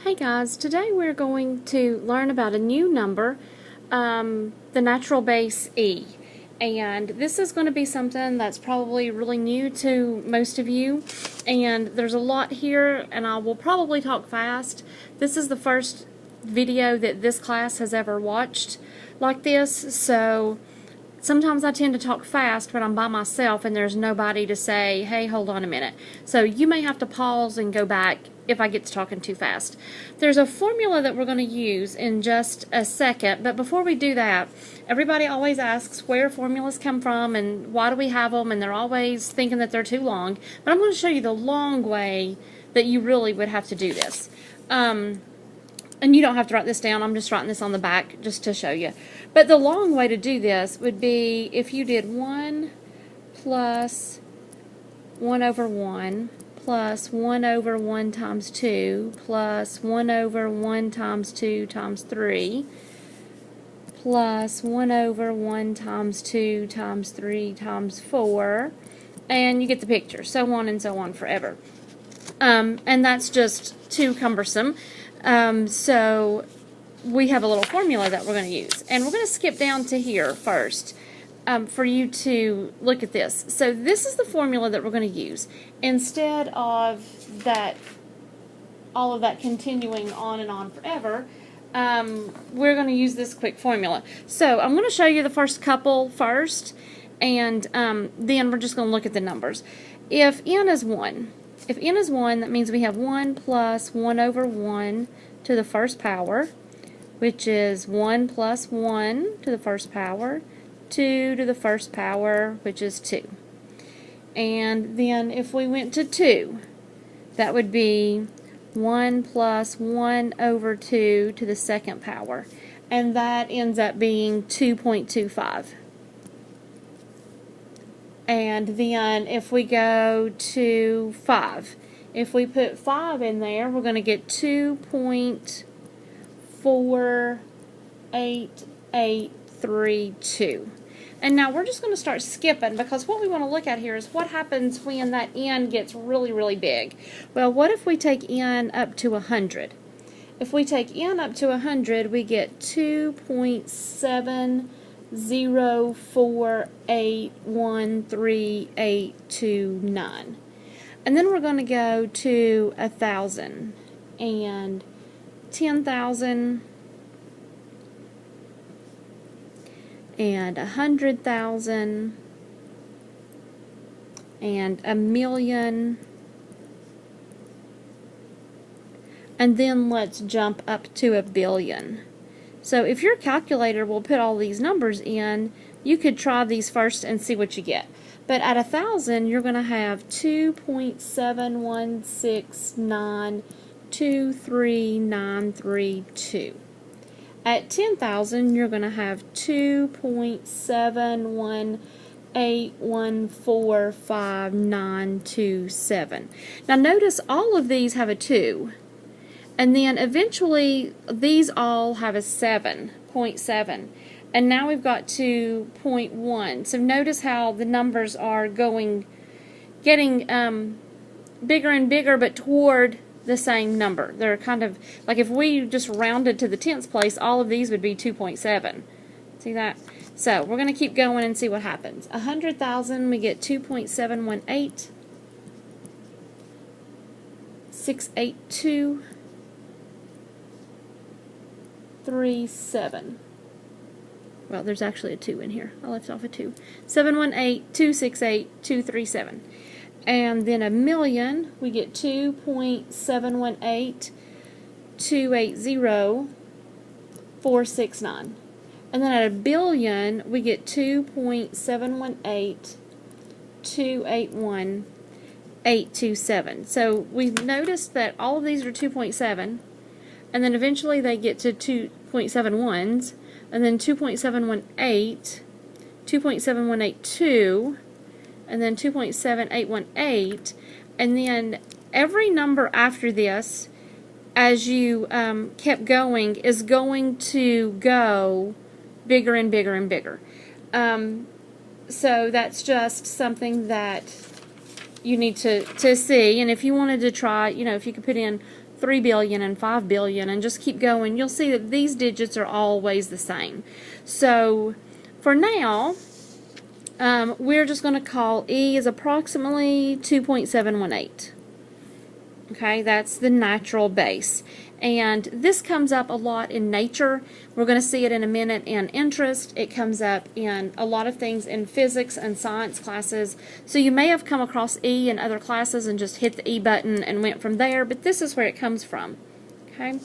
Hey guys, today we're going to learn about a new number, the natural base e. And this is going to be something that's probably really new to most of you. And there's a lot here, and I will probably talk fast. This is the first video that this class has ever watched like this, so sometimes I tend to talk fast when I'm by myself and there's nobody to say, hey, hold on a minute. So you may have to pause and go back if I get to talking too fast. There's a formula that we're going to use in just a second, but before we do that, everybody always asks where formulas come from and why do we have them, and they're always thinking that they're too long. But I'm going to show you the long way that you really would have to do this. And you don't have to write this down, I'm just writing this on the back just to show you. But the long way to do this would be if you did 1 plus 1 over 1 plus 1 over 1 times 2 plus 1 over 1 times 2 times 3 plus 1 over 1 times 2 times 3 times 4, and you get the picture, so on forever. And that's just too cumbersome. So we have a little formula that we're going to use. And we're going to skip down to here first for you to look at this. So this is the formula that we're going to use. Instead of that, all of that continuing on and on forever, we're going to use this quick formula. So I'm going to show you the first couple first, and then we're just going to look at the numbers. If n is 1, that means we have 1 plus 1 over 1 to the first power, which is 1 plus 1 to the first power, 2 to the first power, which is 2. And then if we went to 2, that would be 1 plus 1 over 2 to the second power, and that ends up being 2.25. And then if we go to 5, if we put 5 in there, we're going to get 2.48832. And now we're just going to start skipping, because what we want to look at here is what happens when that n gets really, really big. Well, what if we take n up to 100? If we take n up to 100, we get 2.7048138829. And then we're going to go to 1,000 and 10,000 and 100,000 and 1,000,000. And then let's jump up to 1 billion. So if your calculator will put all these numbers in, you could try these first and see what you get. But at 1,000, you're going to have 2.716923932. At 10,000, you're going to have 2.718145927. Now notice all of these have a 2. And then eventually these all have a 7.7. And now we've got 2.1. So notice how the numbers are getting bigger and bigger, but toward the same number. They're kind of like if we just rounded to the 10th place, all of these would be 2.7. See that? So we're going to keep going and see what happens. 100,000, we get 2.718. 682. 37. Well, there's actually a 2 in here. I left off a 2. 718268237. And then 1,000,000, we get 2.718280,469. And then at 1 billion, we get 2.718281,827. So we've noticed that all of these are 2.7. And then eventually they get to 2.71s, and then 2.718, 2.7182, and then 2.7818, and then every number after this, as you kept going, is going to go bigger and bigger and bigger. So that's just something that you need to see. And if you wanted to try, if you could put in 3 billion and 5 billion and just keep going, you'll see that these digits are always the same. So for now, we're just going to call E is approximately 2.718. Okay, that's the natural base. And this comes up a lot in nature. We're going to see it in a minute in interest. It comes up in a lot of things in physics and science classes. So you may have come across E in other classes and just hit the E button and went from there, but this is where it comes from. Okay,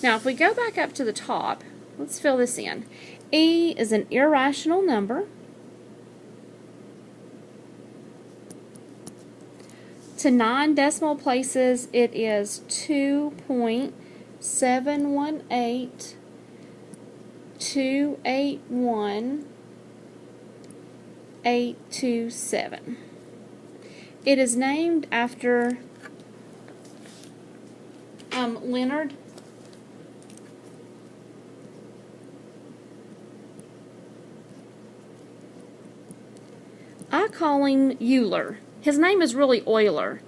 now if we go back up to the top, let's fill this in. E is an irrational number. To 9 decimal places, it is 2.718281827. It is named after Leonard I call him Euler. His name is really Euler.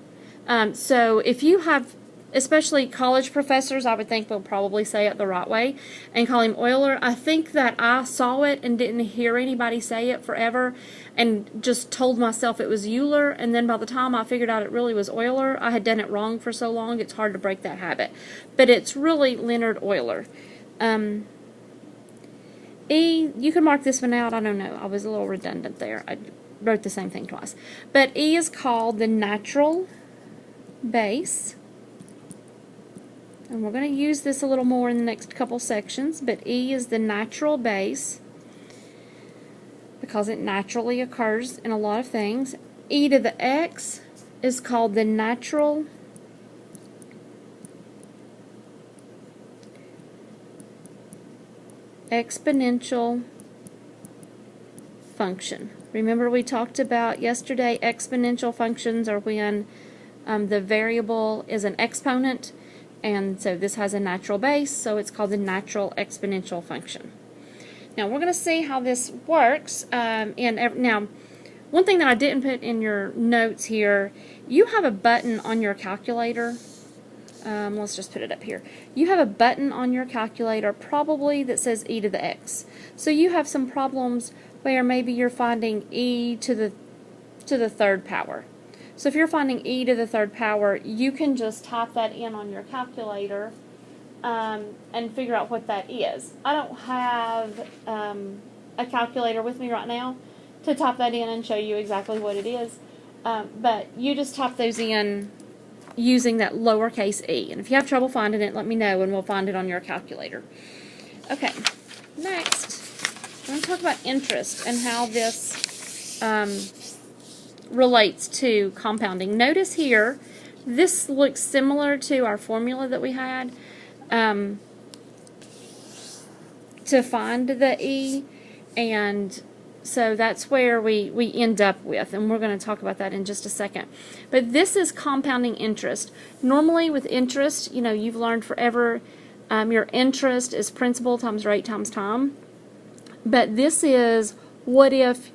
So if you have, especially college professors, I would think will probably say it the right way and call him Euler. I think that I saw it and didn't hear anybody say it forever and just told myself it was Euler, and then by the time I figured out it really was Euler, I had done it wrong for so long, it's hard to break that habit. But it's really Leonard Euler. E, you can mark this one out. I don't know. I was a little redundant there. I wrote the same thing twice. But E is called the natural base. And we're going to use this a little more in the next couple sections. But E is the natural base because it naturally occurs in a lot of things. E to the X is called the natural exponential function. Remember we talked about yesterday exponential functions are when the variable is an exponent, and so this has a natural base, so it's called the natural exponential function. Now we're going to see how this works. Now, one thing that I didn't put in your notes here, you have a button on your calculator. Let's just put it up here. You have a button on your calculator probably that says e to the x. So you have some problems where maybe you're finding e to the third power. So if you're finding e to the third power, you can just type that in on your calculator and figure out what that is. I don't have a calculator with me right now to type that in and show you exactly what it is, but you just type those in using that lowercase e. And if you have trouble finding it, let me know and we'll find it on your calculator. Okay, next, we're going to talk about interest and how this relates to compounding. Notice here, this looks similar to our formula that we had to find the e, and so that's where we end up with, and we're going to talk about that in just a second. But this is compounding interest. Normally with interest, you know, you've learned forever, your interest is principal times rate times time. But this is, what if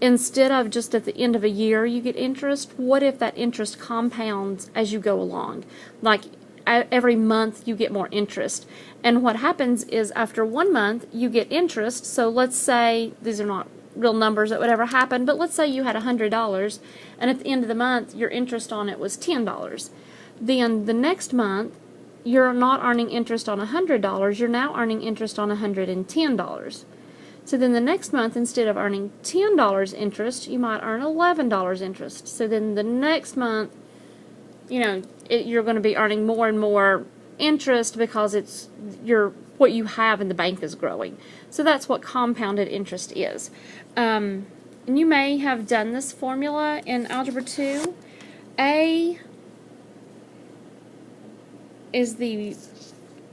instead of just at the end of a year you get interest, what if that interest compounds as you go along? Like every month you get more interest. And what happens is after 1 month you get interest. So let's say, these are not real numbers that would ever happen, but let's say you had $100 and at the end of the month your interest on it was $10. Then the next month you're not earning interest on $100, you're now earning interest on $110. So then the next month, instead of earning $10 interest, you might earn $11 interest. So then the next month, you know, you're going to be earning more and more interest because it's what you have in the bank is growing. So that's what compounded interest is. And you may have done this formula in Algebra 2. A is the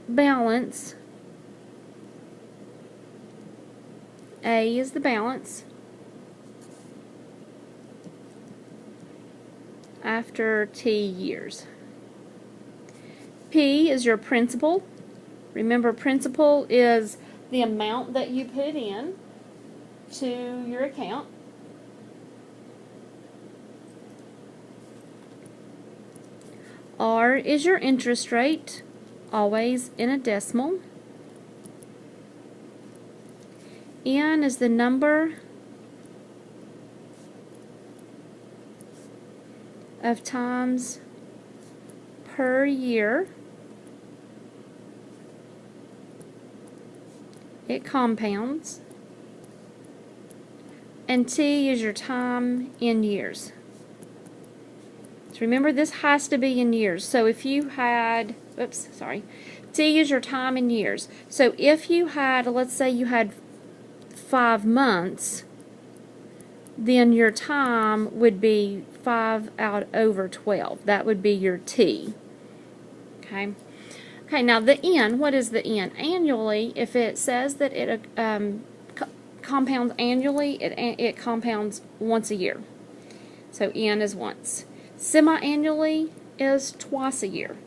balance. A is the balance after T years. P is your principal. Remember, principal is the amount that you put in to your account. R is your interest rate, always in a decimal. N is the number of times per year it compounds. And T is your time in years. So remember, this has to be in years. So if you had, T is your time in years. So if you had, let's say you had 5 months, then your time would be 5 out over 12. That would be your T. Okay. Okay, now the N, what is the N? Annually, if it says that it compounds annually, it compounds once a year. So N is once. Semi-annually is twice a year.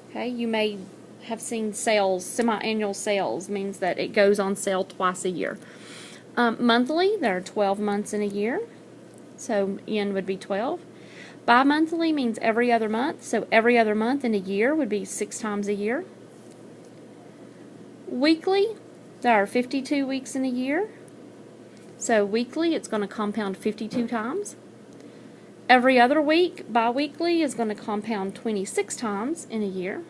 Okay, you may have seen sales, semi-annual sales means that it goes on sale twice a year. Monthly, there are 12 months in a year, so N would be 12. Bi-monthly means every other month, so every other month in a year would be 6 times a year. Weekly, there are 52 weeks in a year, so weekly it's going to compound 52 times. Every other week, bi-weekly, is going to compound 26 times in a year.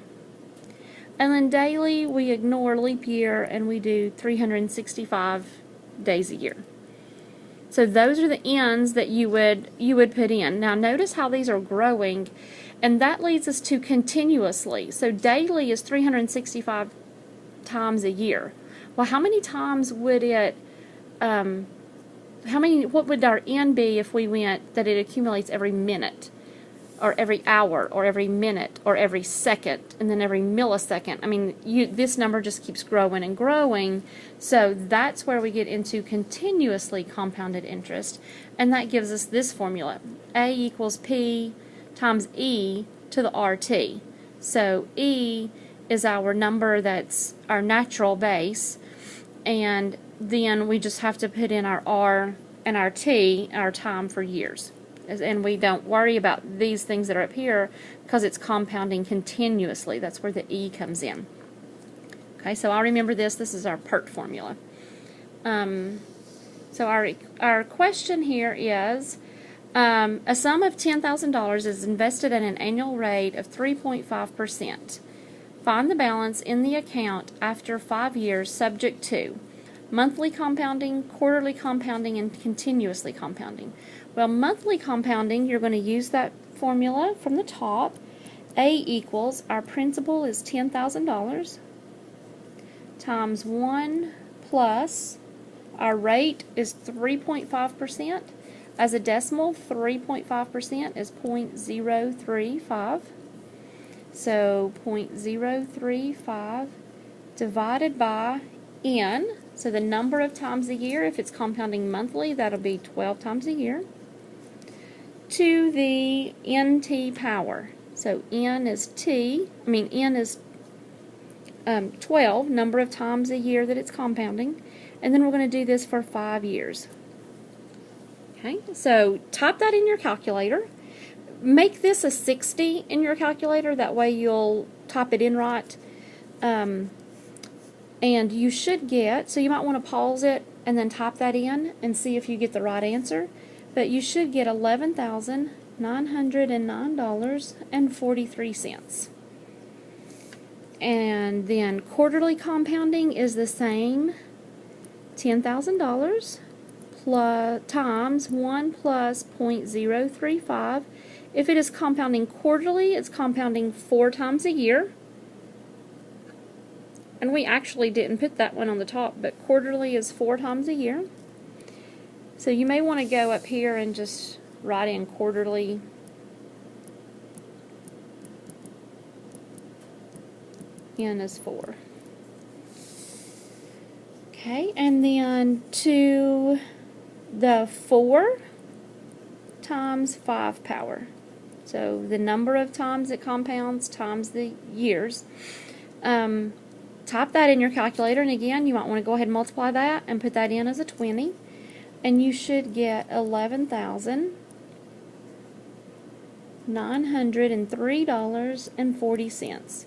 And then daily, we ignore leap year and we do 365 days a year. So those are the N's that you would put in. Now notice how these are growing, and that leads us to continuously. So daily is 365 times a year. Well, how many times would it what would our N be if we went that it accumulates every minute, or every hour, or every minute, or every second, and then every millisecond? I mean, this number just keeps growing and growing, so that's where we get into continuously compounded interest, and that gives us this formula. A equals P times E to the RT. So E is our number that's our natural base, and then we just have to put in our R and our T, our time for years. And we don't worry about these things that are up here because it's compounding continuously. That's where the E comes in. Okay, so I'll remember this. This is our PERT formula. So our question here is, a sum of $10,000 is invested at an annual rate of 3.5%. Find the balance in the account after 5 years subject to monthly compounding, quarterly compounding, and continuously compounding. Well, monthly compounding, you're going to use that formula from the top. A equals, our principal is $10,000 times 1 plus, our rate is 3.5%. As a decimal, 3.5% is 0.035. So 0.035 divided by N. So the number of times a year, if it's compounding monthly, that'll be 12 times a year, to the NT power. So N is N is 12, number of times a year that it's compounding. And then we're going to do this for 5 years. Okay, so type that in your calculator. Make this a 60 in your calculator, that way you'll type it in right. And you should get, so you might want to pause it and then type that in and see if you get the right answer. But you should get $11,909.43. And then quarterly compounding is the same, $10,000 plus times 1 plus 0.035. If it is compounding quarterly, it's compounding 4 times a year. And we actually didn't put that one on the top, but quarterly is 4 times a year. So you may want to go up here and just write in quarterly. N is 4. Okay, and then to the 4 times 5 power. So the number of times it compounds times the years. Type that in your calculator, and again, you might want to go ahead and multiply that and put that in as a 20, and you should get 11,000 $903.40.